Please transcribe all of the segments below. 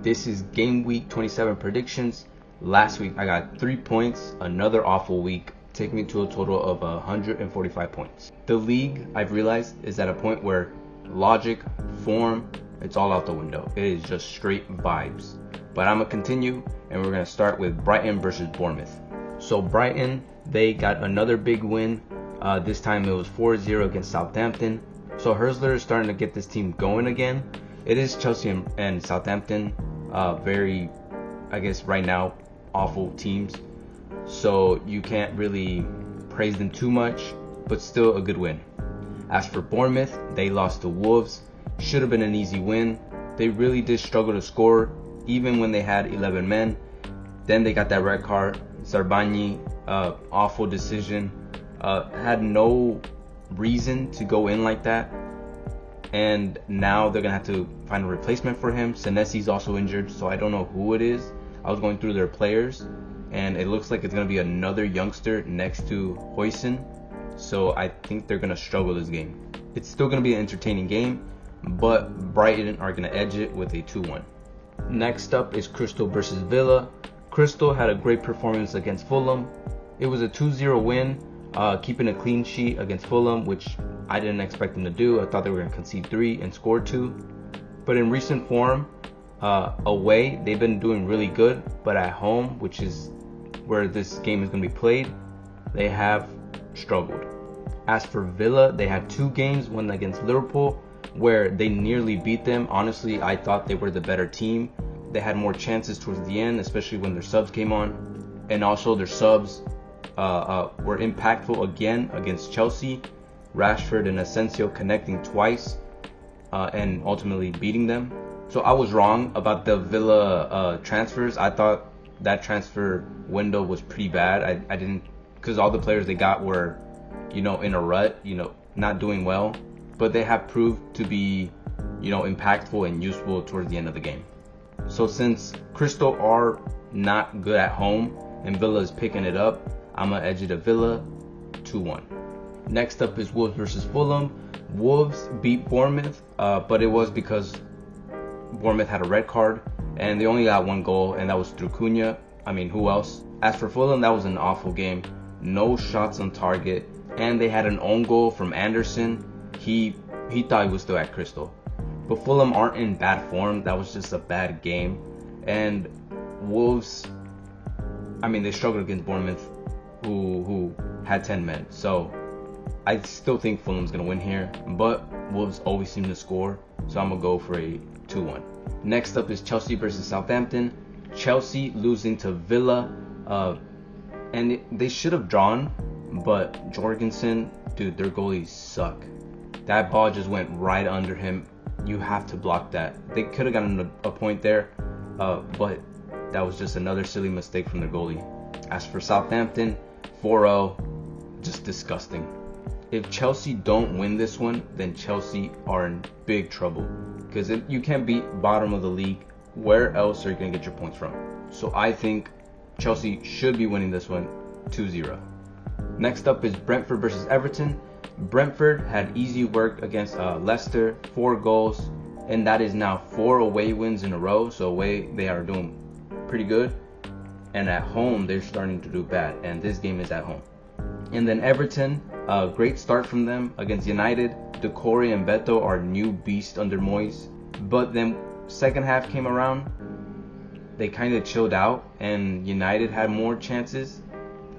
This is game week 27 predictions. Last week I got 3 points, another awful week, taking me to a total of 145 points. The league, I've realized, is at a point where logic, form, it's all out the window. It is just straight vibes. But I'm going to continue, and we're going to start with Brighton versus Bournemouth. So Brighton, they got another big win. This time it was 4-0 against Southampton. So Herzler is starting to get this team going again. It is Chelsea and Southampton, very, I guess right now, awful teams. So you can't really praise them too much, but still a good win. As for Bournemouth, they lost to Wolves. Should have been an easy win. They really did struggle to score, even when they had 11 men. Then they got that red card. Zarbani, awful decision. Had no reason to go in like that. And now they're going to have to find a replacement for him. Senesi's also injured, so I don't know who it is. I was going through their players, and it looks like it's going to be another youngster next to Huijsen. So I think they're going to struggle this game. It's still going to be an entertaining game, but Brighton are going to edge it with a 2-1. Next up is Crystal versus Villa. Crystal had a great performance against Fulham. It was a 2-0 win, keeping a clean sheet against Fulham, which I didn't expect them to do. I thought they were going to concede 3 and score 2. But in recent form, away, they've been doing really good. But at home, which is where this game is going to be played, they have struggled. As for Villa, they had 2 games, one against Liverpool, where they nearly beat them. Honestly, I thought they were the better team. They had more chances towards the end, especially when their subs came on. And also their subs were impactful again against Chelsea. Rashford and Asensio connecting twice and ultimately beating them. So I was wrong about the Villa transfers. I thought that transfer window was pretty bad. I didn't, because all the players they got were, in a rut, not doing well. But they have proved to be, impactful and useful towards the end of the game. So since Crystal are not good at home and Villa is picking it up, I'm going to edge it to Villa 2-1. Next up is Wolves versus Fulham. Wolves beat Bournemouth, but it was because Bournemouth had a red card and they only got 1 goal, and that was through Cunha. I mean, who else? As for Fulham, that was an awful game. No shots on target, and they had an own goal from Anderson. He thought he was still at Crystal. But Fulham aren't in bad form. That was just a bad game. And Wolves, they struggled against Bournemouth, who had 10 men. So I still think Fulham's going to win here. But Wolves always seem to score. So I'm going to go for a 2-1. Next up is Chelsea versus Southampton. Chelsea losing to Villa. And they should have drawn. But Jorgensen, dude, their goalies suck. That ball just went right under him. You have to block that. They could have gotten a point there, but that was just another silly mistake from their goalie. As for Southampton, 4-0, just disgusting. If Chelsea don't win this one, then Chelsea are in big trouble. Because if you can't beat bottom of the league, where else are you going to get your points from? So I think Chelsea should be winning this one 2-0. Next up is Brentford versus Everton. Brentford had easy work against Leicester, 4 goals, and that is now 4 away wins in a row. So away, they are doing pretty good, and at home, they're starting to do bad, and this game is at home. And then Everton, great start from them against United. Decore and Beto are new beasts under Moyes, but then second half came around, they kind of chilled out, and United had more chances.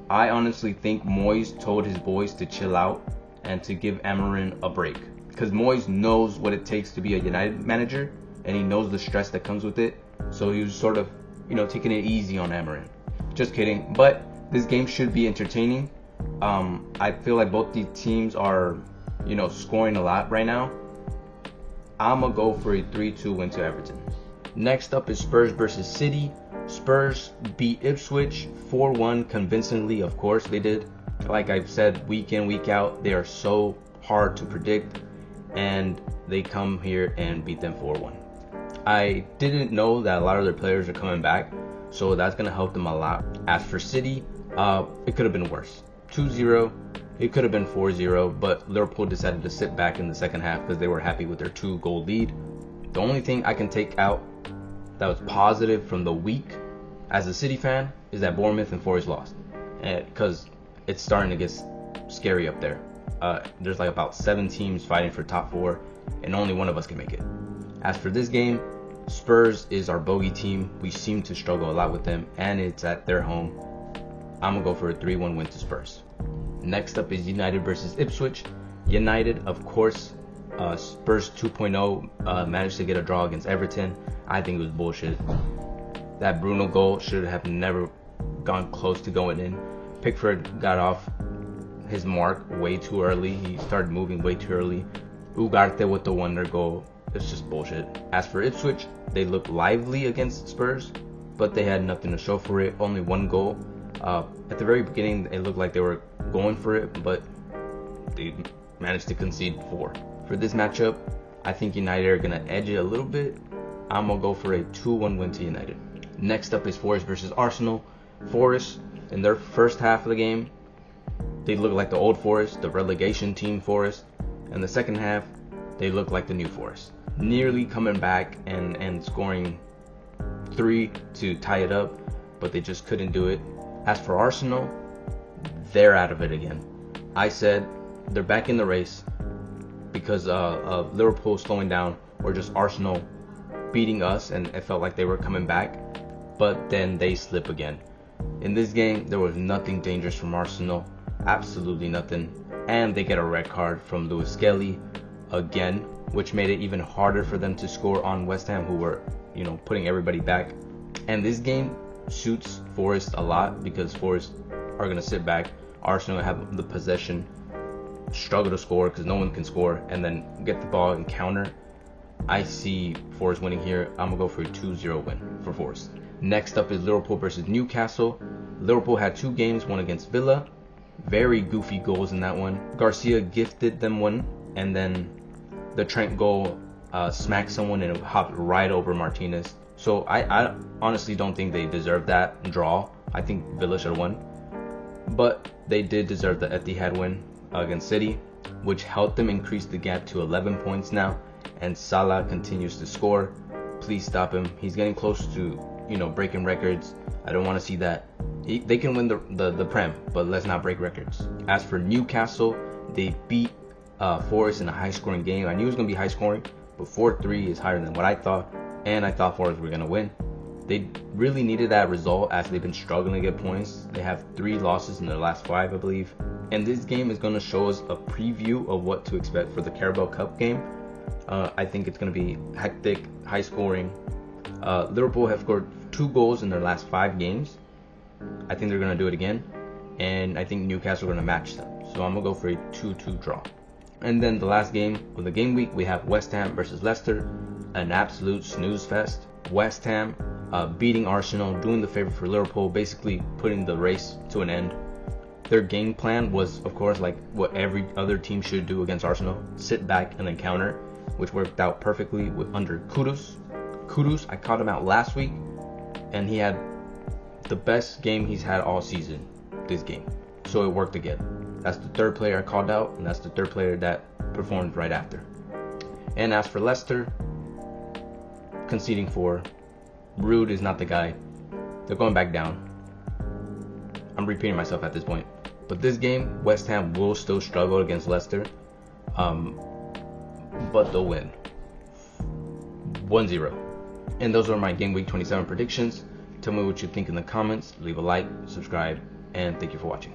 I honestly think Moyes told his boys to chill out and to give Amarin a break, because Moyes knows what it takes to be a United manager, and he knows the stress that comes with it. So he was sort of, taking it easy on Amarin. Just kidding. But this game should be entertaining. I feel like both the teams are, scoring a lot right now. I'm gonna go for a 3-2 win to Everton. Next up is Spurs versus City. Spurs beat Ipswich 4-1 convincingly. Of course they did. Like I've said, week in, week out, they are so hard to predict, and they come here and beat them 4-1. I didn't know that a lot of their players are coming back, so that's going to help them a lot. As for City, it could have been worse. 2-0, it could have been 4-0, but Liverpool decided to sit back in the second half because they were happy with their 2-goal lead. The only thing I can take out that was positive from the week as a City fan is that Bournemouth and Forest lost, because it's starting to get scary up there. There's like about 7 teams fighting for top 4, and only one of us can make it. As for this game, Spurs is our bogey team. We seem to struggle a lot with them, and it's at their home. I'm gonna go for a 3-1 win to Spurs. Next up is United versus Ipswich. United, of course. Spurs 2.0 managed to get a draw against Everton. I think it was bullshit. That Bruno goal should have never gone close to going in. Pickford got off his mark way too early. He started moving way too early. Ugarte with the wonder goal. It's just bullshit. As for Ipswich, they looked lively against Spurs, but they had nothing to show for it. Only 1 goal. At the very beginning, it looked like they were going for it, but they managed to concede 4. For this matchup, I think United are going to edge it a little bit. I'm going to go for a 2-1 win to United. Next up is Forest versus Arsenal. Forest, in their first half of the game, they look like the old Forest, the relegation team Forest. In the second half, they look like the new Forest. Nearly coming back and scoring 3 to tie it up, but they just couldn't do it. As for Arsenal, they're out of it again. I said they're back in the race because of Liverpool slowing down, or just Arsenal beating us, and it felt like they were coming back, but then they slip again. In this game, there was nothing dangerous from Arsenal, absolutely nothing, and they get a red card from Lewis Skelly again, which made it even harder for them to score on West Ham, who were, putting everybody back. And this game suits Forest a lot because Forest are going to sit back. Arsenal have the possession, struggle to score because no one can score, and then get the ball and counter. I see Forest winning here. I'm going to go for a 2-0 win for Forest. Next up is Liverpool versus Newcastle. Liverpool had 2 games, one against Villa. Very goofy goals in that one. Garcia gifted them one, and then the Trent goal smacked someone and it hopped right over Martinez. So I honestly don't think they deserved that draw. I think Villa should have won. But they did deserve the Etihad win against City, which helped them increase the gap to 11 points now. And Salah continues to score. Please stop him. He's getting close to, breaking records. I don't want to see that. They can win the Prem, but let's not break records. As for Newcastle, they beat Forest in a high-scoring game. I knew it was going to be high-scoring, but 4-3 is higher than what I thought, and I thought Forest were going to win. They really needed that result as they've been struggling to get points. They have 3 losses in their last 5, I believe. And this game is going to show us a preview of what to expect for the Carabao Cup game. I think it's going to be hectic, high-scoring. Liverpool have scored 2 goals in their last 5 games. I think they're going to do it again. And I think Newcastle are going to match them. So I'm going to go for a 2-2 draw. And then the last game of the game week, we have West Ham versus Leicester. An absolute snooze fest. West Ham beating Arsenal, doing the favor for Liverpool, basically putting the race to an end. Their game plan was, of course, like what every other team should do against Arsenal. Sit back and then counter, which worked out perfectly under Kudus. I called him out last week, and he had the best game he's had all season, this game. So it worked again. That's the 3rd player I called out, and that's the 3rd player that performed right after. And as for Leicester, conceding 4. Rude is not the guy. They're going back down. I'm repeating myself at this point. But this game, West Ham will still struggle against Leicester. But they'll win. 1-0. And those are my Game Week 27 predictions. Tell me what you think in the comments. Leave a like, subscribe, and thank you for watching.